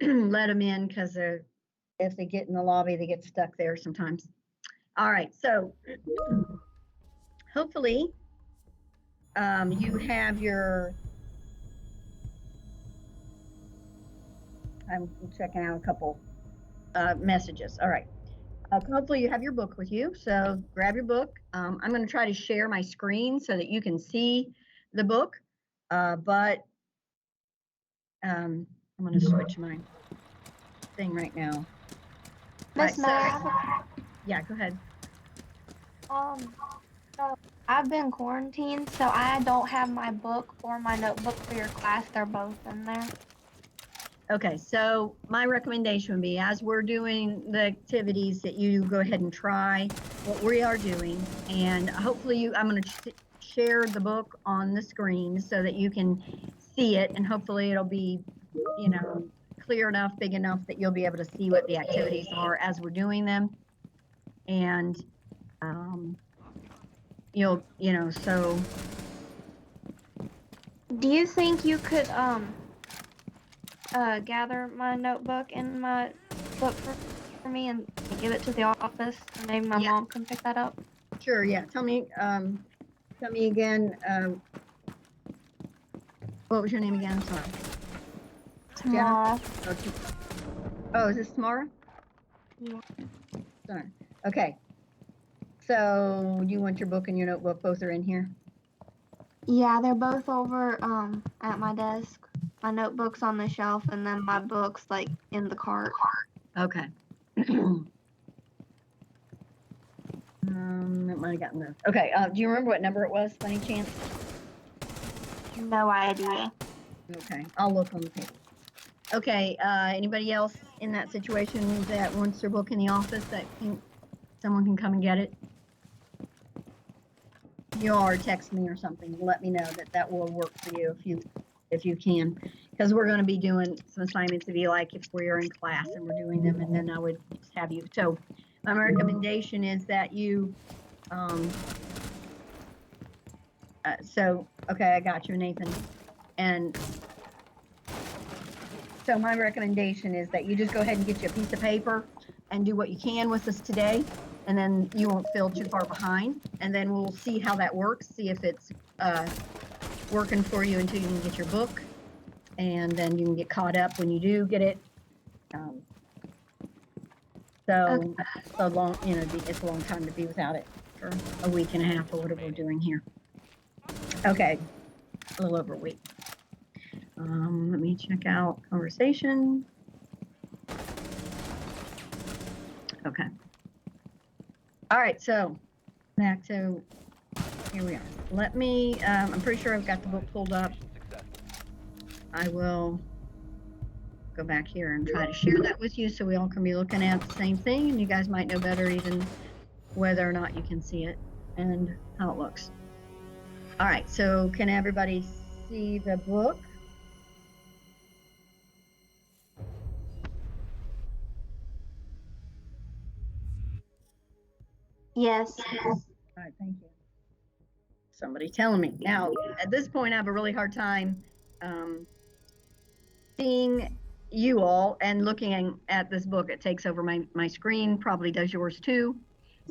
let them in because if they get in the lobby, they get stuck there sometimes. All right, so hopefully you have your, I'm checking out a couple messages. All right. Hopefully you have your book with you. So grab your book. I'm going to try to share my screen so that you can see the book. But I'm going to switch my thing right now. Miss Mary. Yeah, go ahead. So I've been quarantined, so I don't have my book or my notebook for your class. They're both in there. Okay, so my recommendation would be, as we're doing the activities, that you go ahead and try what we are doing, and hopefully I'm going to share the book on the screen so that you can see it, and hopefully it'll be, you know, clear enough, big enough that you'll be able to see what the activities are as we're doing them, and so. Do you think you could gather my notebook and my book for me and give it to the office, and maybe my mom can pick that up? Sure. Yeah. Tell me again. What was your name again? Sorry. Tamara. Oh, is this Tamara? Yeah. Sorry. Okay. So you want your book and your notebook? Both are in here? Yeah, they're both over at my desk. My notebook's on the shelf, and then my book's like in the cart. Okay. It might have gotten there. Okay. Do you remember what number it was, by any chance? No idea. Okay. I'll look on the paper. Okay. Anybody else in that situation that wants their book in the office that someone can come and get it? You or text me or something to let me know that will work for you if you can, because we're going to be doing some assignments to be like if we're in class and we're doing them, and then I would just have you. So my recommendation is that you okay, I got you, Nathan. And so my recommendation is that you just go ahead and get you a piece of paper and do what you can with this today, and then you won't feel too far behind, and then we'll see how that works, see if it's working for you until you can get your book, and then you can get caught up when you do get it. So a long, it's a long time to be without it, for a week and a half or whatever we're doing here. Okay, a little over a week. Let me check out conversation. Okay. All right, so back to, here we are. Let me, I'm pretty sure I've got the book pulled up. I will go back here and try to share that with you so we all can be looking at the same thing, and you guys might know better even whether or not you can see it and how it looks. All right, so can everybody see the book? Yes. All right, thank you. Somebody telling me. Now, at this point, I have a really hard time seeing you all and looking at this book. It takes over my screen, probably does yours too.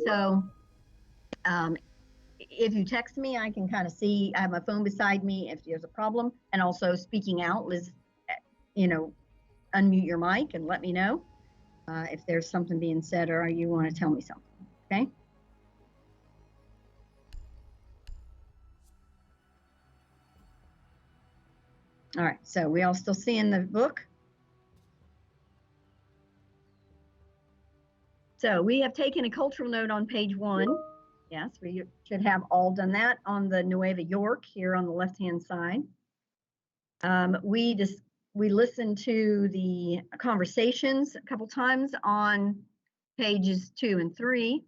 So if you text me, I can kind of see. I have my phone beside me if there's a problem, and also speaking out. Liz, unmute your mic and let me know if there's something being said or you want to tell me something. Okay. All right, so we all still seeing the book? So we have taken a cultural note on page 1. Yes, we should have all done that on the Nueva York here on the left-hand side. We listened to the conversations a couple times on pages 2 and 3.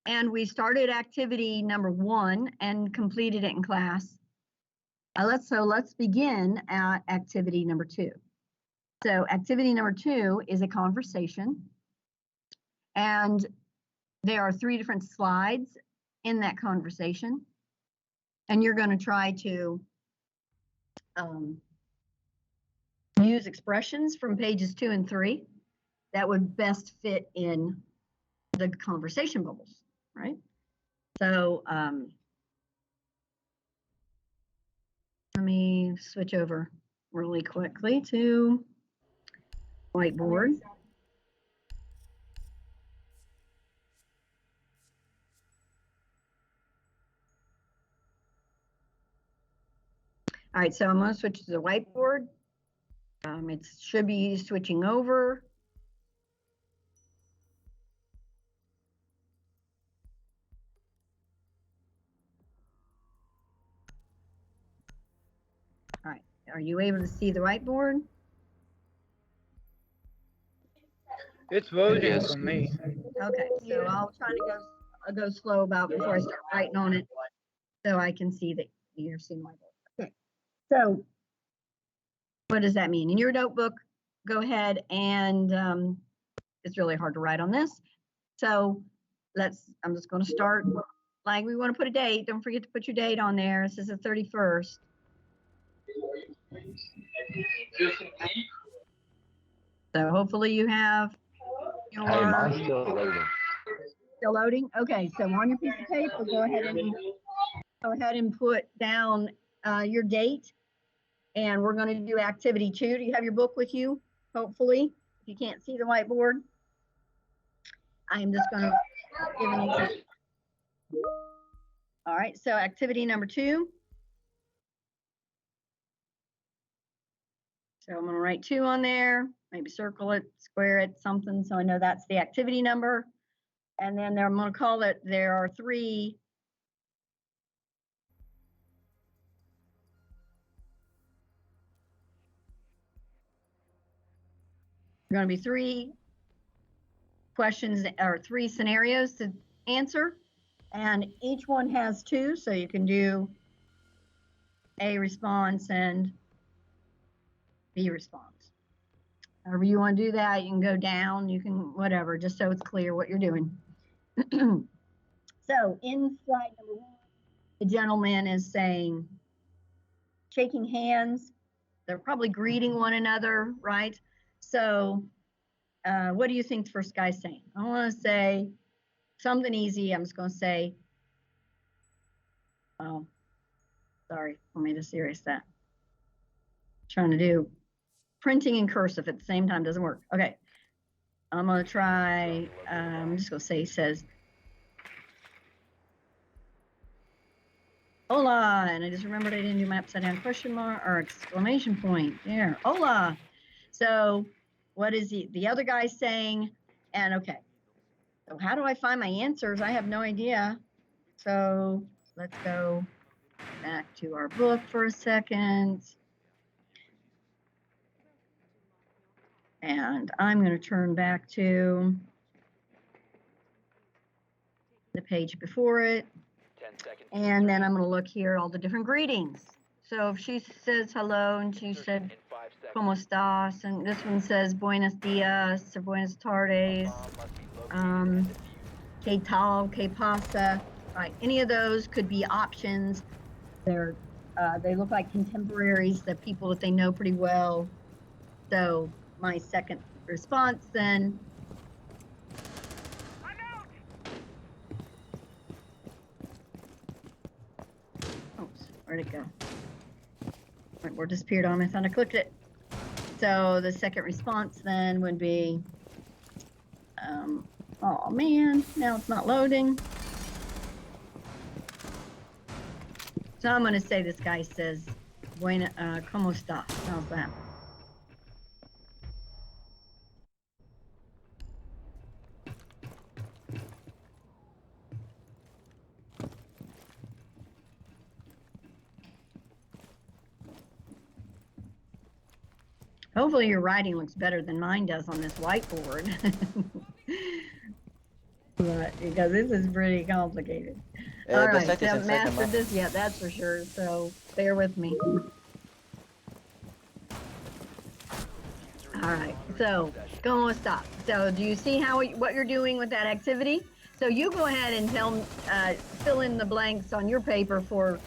And we started activity number 1 and completed it in class. Let's begin at activity number 2. So activity number 2 is a conversation. And there are 3 different slides in that conversation. And you're going to try to use use expressions from pages 2 and 3 that would best fit in the conversation bubbles, right? So let me switch over really quickly to whiteboard. All right, so I'm going to switch to the whiteboard. It should be switching over. All right, are you able to see the whiteboard? It's loading for me. Okay, so I'll try to go slow about before I start writing on it, so I can see that you're seeing my book. Okay, so what does that mean? In your notebook, go ahead and it's really hard to write on this. So I'm just going to start, like we want to put a date. Don't forget to put your date on there. This is the 31st. So hopefully you have your. Hey, mine's still loading. Still loading? Okay, so on your piece of paper, go ahead and put down your date, and we're going to do activity 2. Do you have your book with you? Hopefully, if you can't see the whiteboard, I am just going to give an example. All right, so activity number 2. So I'm going to write 2 on there, maybe circle it, square it, something, so I know that's the activity number. And then I'm going to call it, there are 3 going to be 3 questions or 3 scenarios to answer, and each one has 2, so you can do A response and B response. However you want to do that, you can go down, you can whatever, just so it's clear what you're doing. So in slide number 1, the gentleman is saying, shaking hands. They're probably greeting one another, right? So what do you think the first guy's saying? I want to say something easy. I'm just going to say, oh, sorry, let me just erase that. Trying to do printing in cursive at the same time doesn't work. Okay, I'm going to try, I'm just going to say, he says, hola, and I just remembered I didn't do my upside down question mark or exclamation point. There, hola. So what is the other guy saying? And okay, so how do I find my answers? I have no idea. So let's go back to our book for a second. And I'm going to turn back to the page before it. 10 seconds. And then I'm going to look here at all the different greetings. So if she says hello and she said, In 5 seconds. ¿Cómo estás? And this one says buenos dias or buenas tardes. Bomb must be located and defused. ¿Qué tal? ¿Qué pasa? Right. Any of those could be options. They look like contemporaries, the people that they know pretty well. So my second response then. Oops, where'd it go? Whiteboard disappeared on me. I thought I clicked it. So the second response then would be, oh man, now it's not loading. So I'm going to say this guy says, Buena, ¿cómo estás? How's that? Hopefully your writing looks better than mine does on this whiteboard. But, because this is pretty complicated. All right, so haven't mastered this yet, that's for sure, so bear with me. All right, so ¿cómo está? So do you see what you're doing with that activity? So you go ahead and fill in the blanks on your paper for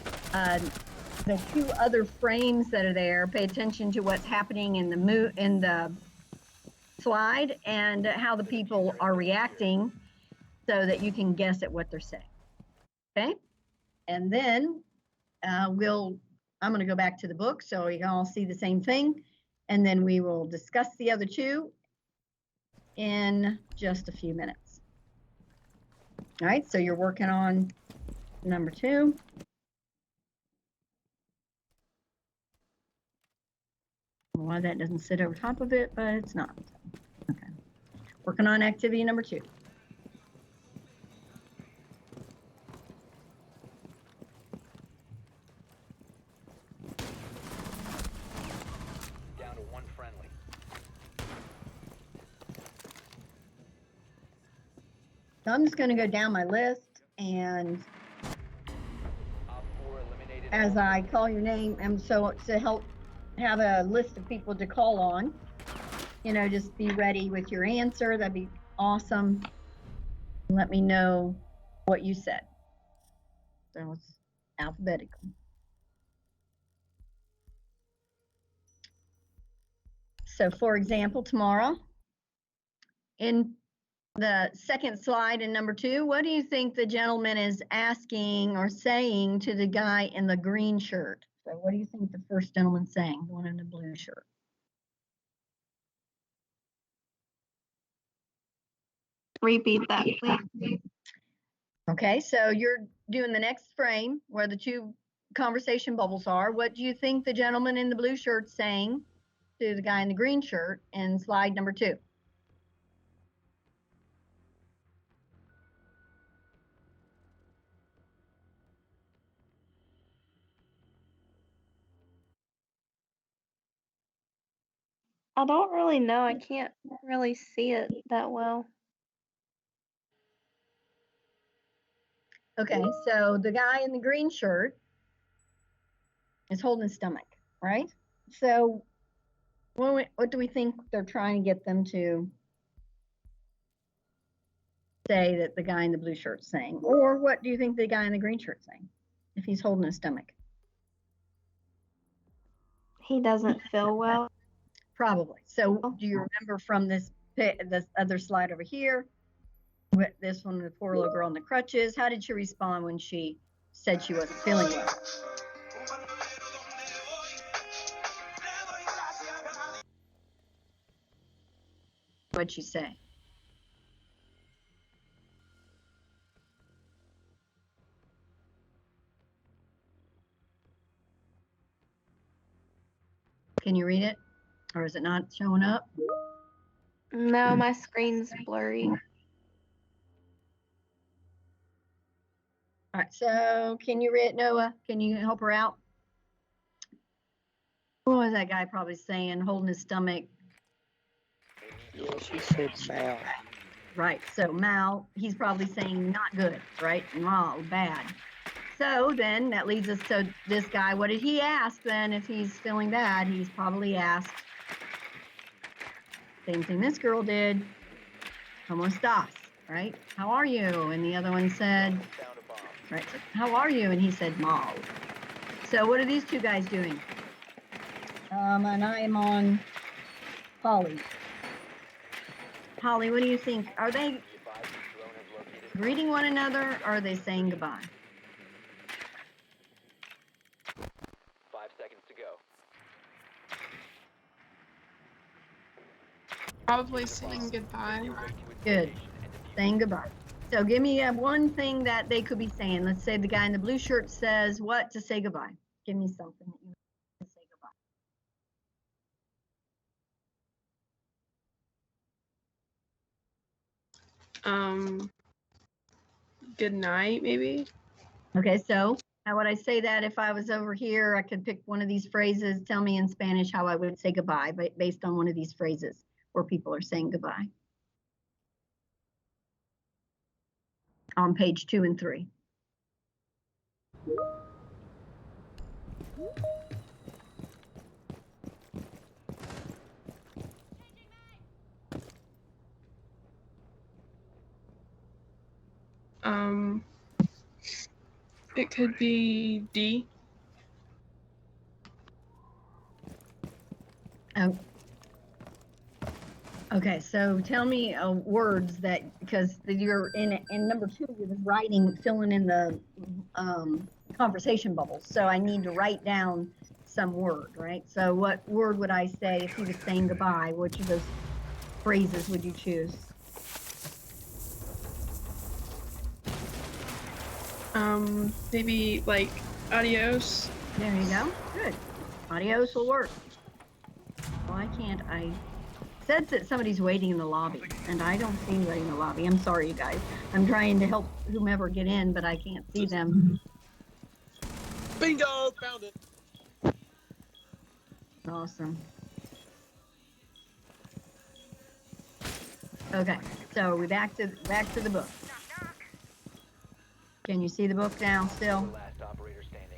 the two other frames that are there, pay attention to what's happening in the slide and how the people are reacting so that you can guess at what they're saying. Okay? And then I'm going to go back to the book so you can all see the same thing. And then we will discuss the other two in just a few minutes. All right, so you're working on number 2. Why that doesn't sit over top of it, but it's not. Okay. Working on activity number 2. Down to one friendly. So I'm just going to go down my list, and Op 4 eliminated. as all I call your name, and so to help have a list of people to call on, you know, just be ready with your answer. That'd be awesome. Let me know what you said. So it's alphabetical. So for example, tomorrow, in the second slide in number 2, what do you think the gentleman is asking or saying to the guy in the green shirt? So what do you think the first gentleman's saying, the one in the blue shirt? Repeat that, please. Okay, so you're doing the next frame where the two conversation bubbles are. What do you think the gentleman in the blue shirt's saying to the guy in the green shirt in slide number 2? I don't really know. I can't really see it that well. Okay, so the guy in the green shirt is holding his stomach, right? So what do we think they're trying to get them to say that the guy in the blue shirt's saying? Or what do you think the guy in the green shirt's saying if he's holding his stomach? He doesn't feel well. Probably. So do you remember from this other slide over here, with this one, the poor little girl on the crutches, how did she respond when she said she wasn't feeling well? What'd she say? Can you read it? Or is it not showing up? No, my screen's blurry. All right, so can you read it, Noah? Can you help her out? What was that guy probably saying, holding his stomach? Yeah, she said mal. Right, so mal, he's probably saying not good, right? Mal, bad. So then that leads us to this guy. What did he ask then if he's feeling bad? He's probably asked, same thing this girl did, ¿Cómo estás? Right? How are you? And the other one said, Found a bomb. right, how are you? And he said, mal. So what are these two guys doing? And I am on Holly. Holly, what do you think? Are they Be advised the drone has located. greeting one another or are they saying goodbye? 5 seconds to go. Probably saying goodbye. Make your way to its Good. location and defuse Saying goodbye. So give me one thing that they could be saying. Let's say the guy in the blue shirt says what to say goodbye. Give me something that you want to say goodbye. Good night, maybe. Okay, so how would I say that if I was over here? I could pick one of these phrases, tell me in Spanish how I would say goodbye, but based on one of these phrases where people are saying goodbye. On page 2 and 3. It could be D. Oh. Okay, so tell me words that, because you're in number 2, you was writing, filling in the conversation bubbles. So I need to write down some word, right? So what word would I say if he was saying goodbye? Which of those phrases would you choose? Maybe like adios. There you go. Good. Adios will work. Why can't I? Said that somebody's waiting in the lobby, and I don't see anybody in the lobby. I'm sorry, you guys. I'm trying to help whomever get in, but I can't see them. Bingo! Found it. Awesome. Okay, so we're back to the book. Can you see the book now still? Last operator standing.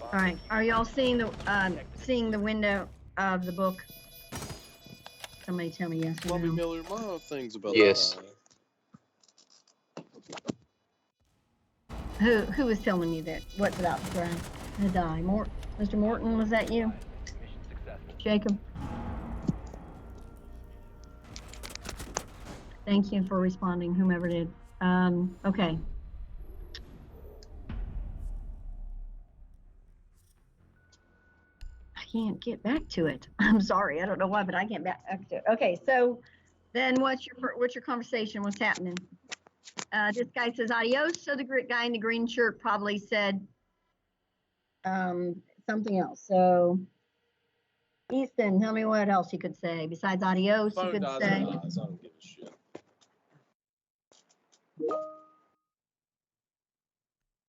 All right. Are y'all seeing the window of the book? Somebody tell me yes or Bobby no. Miller, my things about Yes. that. Who was telling me that? What's about to die? Mr. Morton, was that you? Mission successful. Jacob? Thank you for responding, whomever did. Okay. I can't get back to it. I'm sorry. I don't know why, but I can't back to it. Okay, so then what's your conversation? What's happening? This guy says adios. So the guy in the green shirt probably said something else. So Easton, tell me what else he could say besides adios. He Phone could dies, say. it dies. I don't give a shit.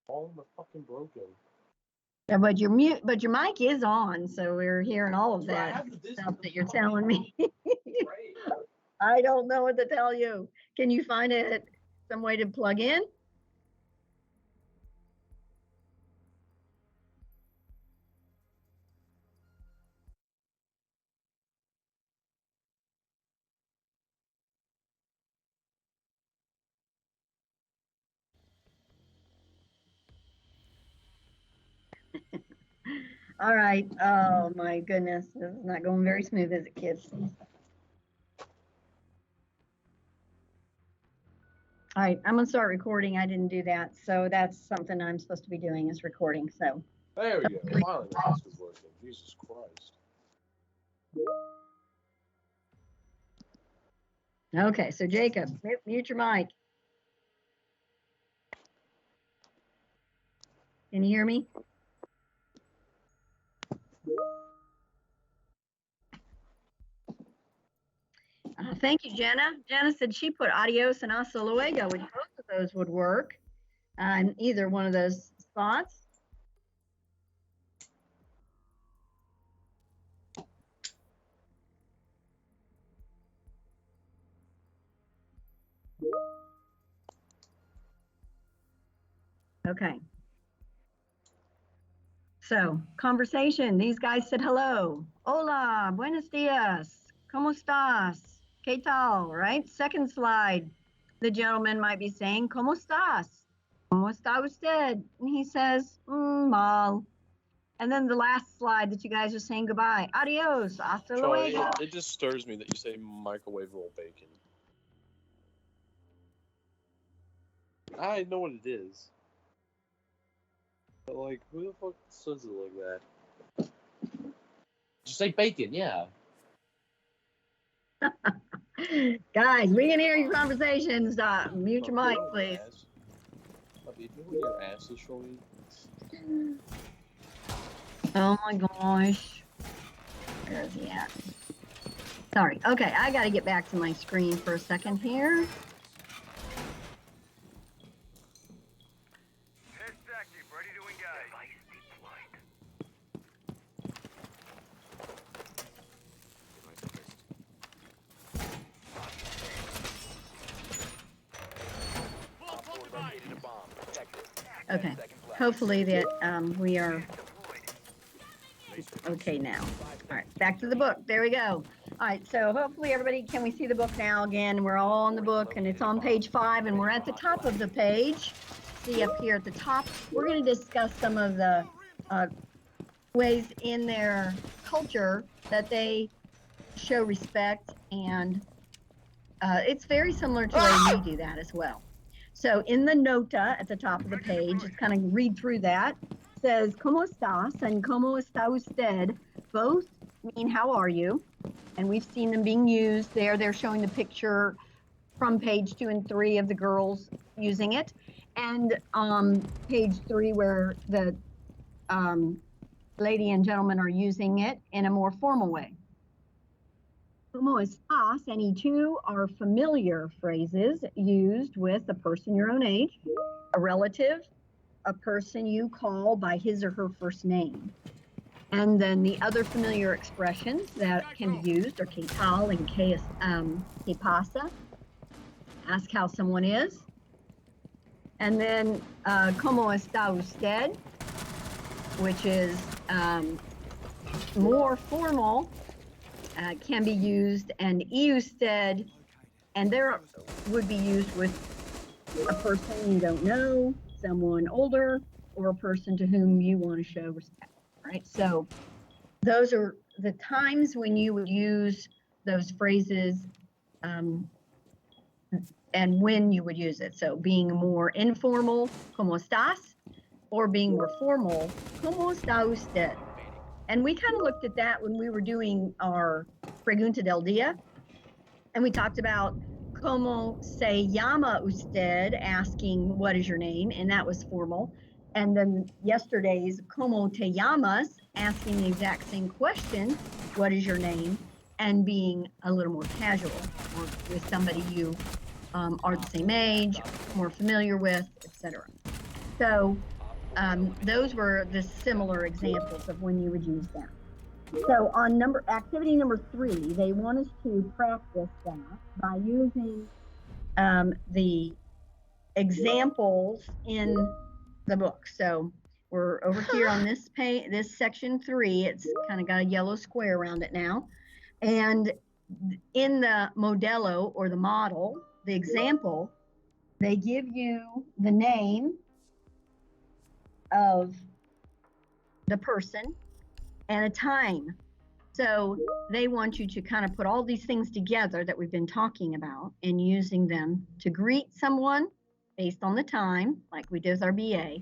All my fucking broken. Yeah, but your mic is on, so we're hearing all of that stuff that you're telling me. I don't know what to tell you. Can you find some way to plug in? All right. Oh my goodness, this is not going very smooth, is it, kids? All right, I'm gonna start recording. I didn't do that, so that's something I'm supposed to be doing is recording. So There we go. Finally, my mask is working. Jesus Christ. okay, so Jacob, mute your mic. Can you hear me? Thank you, Jenna. Jenna said she put adios and hasta luego, which both of those would work in either one of those spots. Okay. So, conversation. These guys said hello. Hola, buenos dias. ¿Cómo estás? ¿Qué tal? Right? Second slide. The gentleman might be saying, ¿Cómo estás? ¿Cómo está usted? And he says, mal. And then the last slide that you guys are saying goodbye. Adios. Hasta Charlie, luego. it just stirs me that you say microwavable bacon. I know what it is. But, like, who the fuck says it like that? Just say bacon, yeah. Guys, we can hear your conversations. Mute your mic, please. Bobby, you know what your ass is showing? Oh my gosh. Where is he at? Sorry. Okay, I got to get back to my screen for a second here. Test active, ready to engage. Op 4 located a bomb. Protect it. 10 Okay. seconds left. Hopefully that we are okay now. All right. Back to the book. There we go. All right, so hopefully everybody, can we see the book now again? We're all on the book and it's on page 5 and we're at the top of the page. See up here at the top, we're going to discuss some of the ways in their culture that they show respect, and it's very similar to the way we do that as well. So in the nota at the top of the page, just kind of read through that. It says, ¿Cómo estás? And ¿Cómo está usted? Both mean how are you? And we've seen them being used there. They're showing the picture from page 2 and 3 of the girls using it. And page 3 where the lady and gentleman are using it in a more formal way. ¿Cómo estás? Any two are familiar phrases used with a person your own age, a relative, a person you call by his or her first name. And then the other familiar expressions that can be used are ¿Qué tal? And ¿Qué pasa? Ask how someone is. And then ¿Cómo está usted? Which is more formal, can be used, and ¿Y usted? And there would be used with a person you don't know, someone older, or a person to whom you want to show respect, right? So those are the times when you would use those phrases and when you would use it. So being more informal, ¿Cómo estás? Or being more formal, ¿Cómo está usted? And we kind of looked at that when we were doing our Pregunta del Día. And we talked about ¿Cómo se llama usted? Asking what is your name, and that was formal. And then yesterday's ¿Cómo te llamas? Asking the exact same question, what is your name? And being a little more casual, or with somebody you are the same age, more familiar with, etc. So those were the similar examples of when you would use them. So on activity number 3, they want us to practice that by using the examples in the book. So we're over here on this page, this section 3. It's kind of got a yellow square around it now. And in the modello, or the model, the example, they give you the name of the person and a time. So they want you to kind of put all these things together that we've been talking about and using them to greet someone based on the time, like we did with our BA,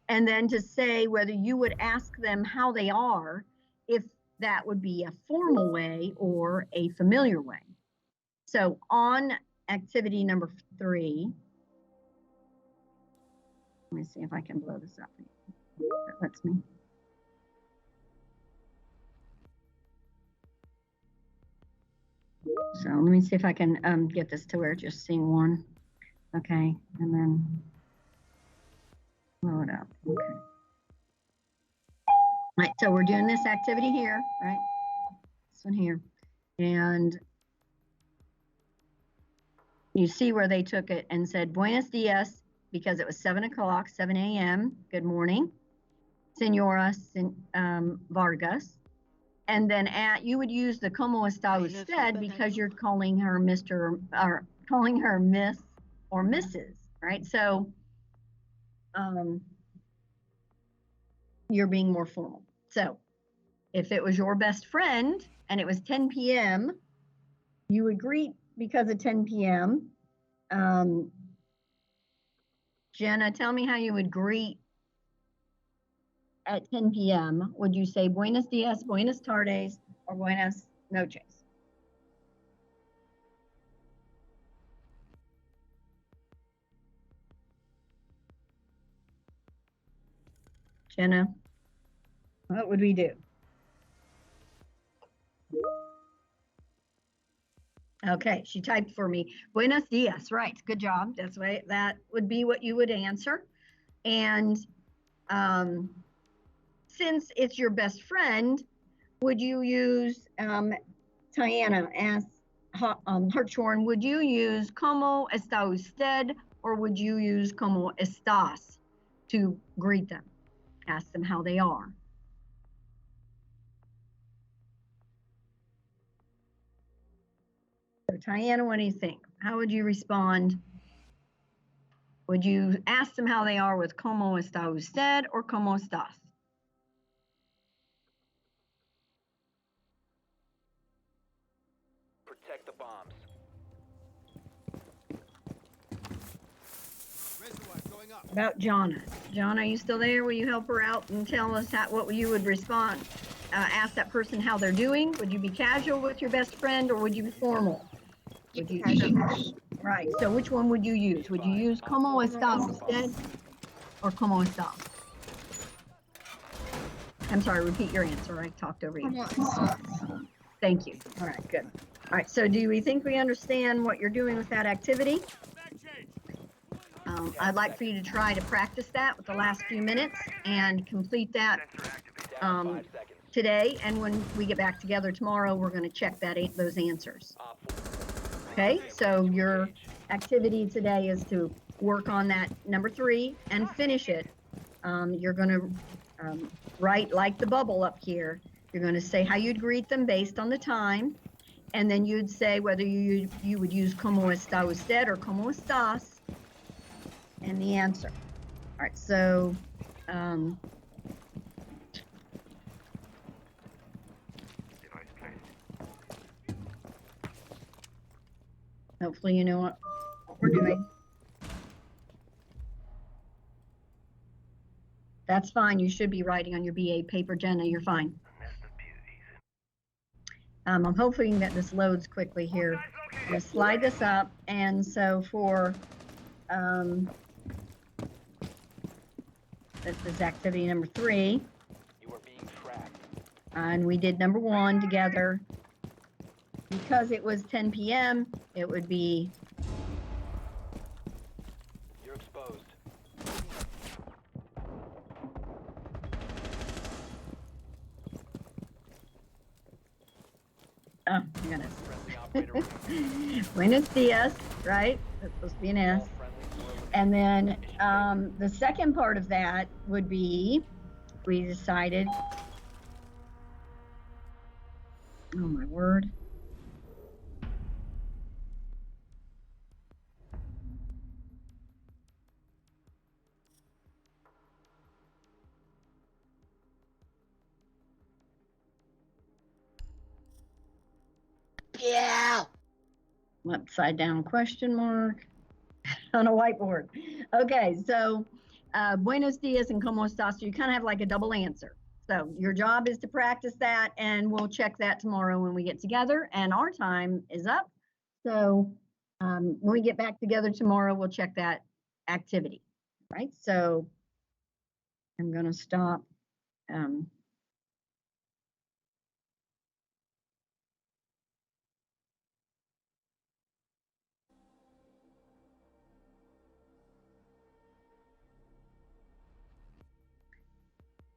and then to say whether you would ask them how they are, if that would be a formal way or a familiar way. So on activity number 3, let me see if I can blow this up. That lets me. So let me see if I can get this to where it's just seeing one. Okay, and then blow it up. Okay. Right, so we're doing this activity here, right? This one here. And you see where they took it and said, Buenos dias, because it was 7 o'clock, 7 a.m. Good morning. Senora Vargas. And then you would use the ¿Cómo está usted? Because you're calling her Mr. or calling her Miss or Mrs., right? So you're being more formal. So if it was your best friend and it was 10 p.m., you would greet because of 10 p.m. Jenna, tell me how you would greet at 10 p.m. Would you say buenos dias, buenas tardes, or buenas noches? Jenna, what would we do? Okay, she typed for me. Buenos dias, right, good job. That's right, that would be what you would answer. And since it's your best friend, would you use, Tiana asks Hartshorn, would you use ¿Cómo está usted? Or would you use ¿Cómo estás? To greet them, ask them how they are. So Tiana, what do you think? How would you respond? Would you ask them how they are with como está usted or como estás? Protect the bombs. About Jonna. Jonna, are you still there? Will you help her out and tell us what you would respond? Ask that person how they're doing. Would you be casual with your best friend or would you be formal? Would you right? So which one would you use? Would you use como está usted or como está? I'm sorry. Repeat your answer. I talked over you. Thank you. All right. Good. All right. So do we think we understand what you're doing with that activity? I'd like for you to try to practice that with the last few minutes and complete that Down to 5 seconds. today. And when we get back together tomorrow, we're going to check those answers. Op 4. Okay, so your activity today is to work on that number 3 and finish it. You're going to write like the bubble up here. You're going to say how you'd greet them based on the time. And then you'd say whether you would use como está usted or como estás. And the answer. All right, so hopefully you know what we're doing. That's fine. You should be writing on your BA paper, Jenna. You're fine. I'm hoping that this loads quickly here. I'm going to slide this up, and so for this is activity number 3, You are being tracked. and we did number 1 together. Because it was 10 p.m., it would be You're exposed. oh my goodness. Friendly operator. Buenos dias, right? That's supposed to be an S. All friendlies were And then the second part of that would be, we decided, oh my word. Yeah. Upside down question mark on a whiteboard. Okay, so buenos dias and como estás. So you kind of have like a double answer. So your job is to practice that, and we'll check that tomorrow when we get together. And our time is up. So when we get back together tomorrow, we'll check that activity. Right. So I'm going to stop.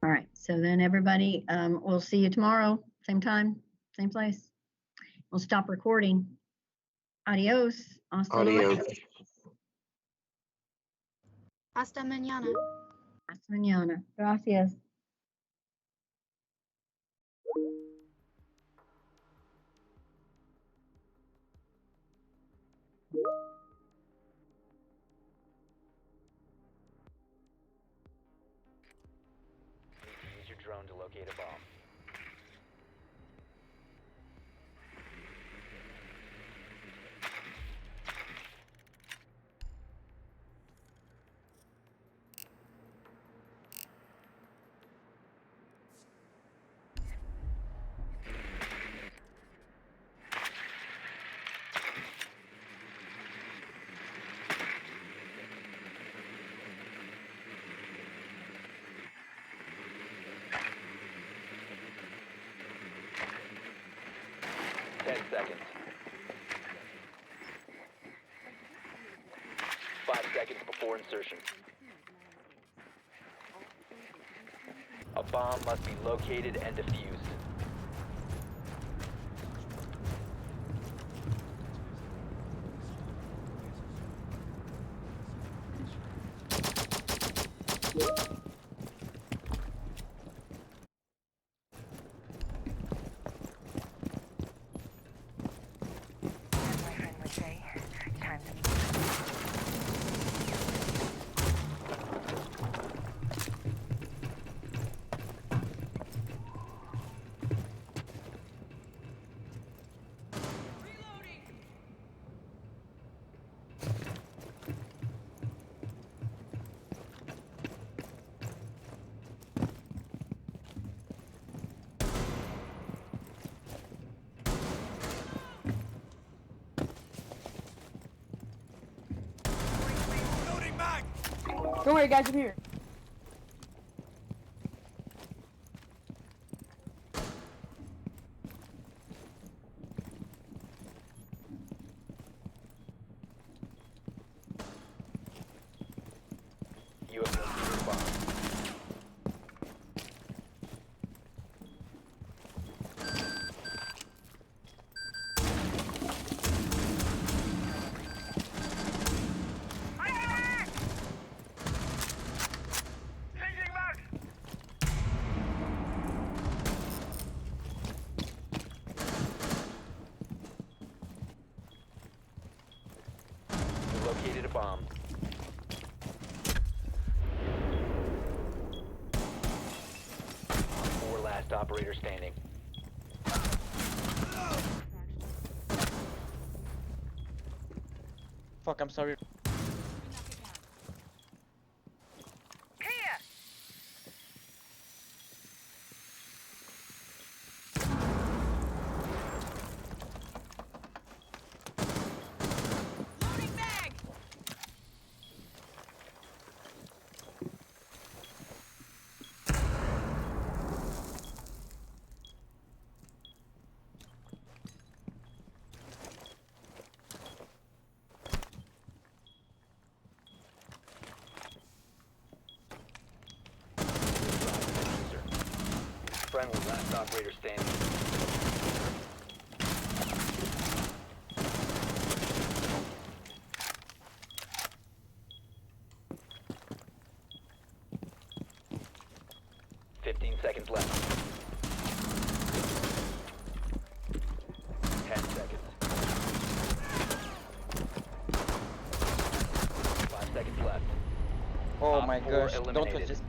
All right, so then everybody, we'll see you tomorrow, same time, same place. We'll stop recording. Adios. Hasta luego. Adios. Hasta mañana. Hasta mañana. Gracias. Use your drone to locate a bomb. Seconds. 5 seconds before insertion. A bomb must be located and defused. Don't worry, guys, I'm here. You have located a bomb. Changing back! You located a bomb. Four last operator standing. Fuck, I'm sorry. Here! Loading mag! Friendly last operator standing. Seconds left. 10 seconds. 5 seconds left. Oh Op my 4 gosh, don't touch eliminated. this.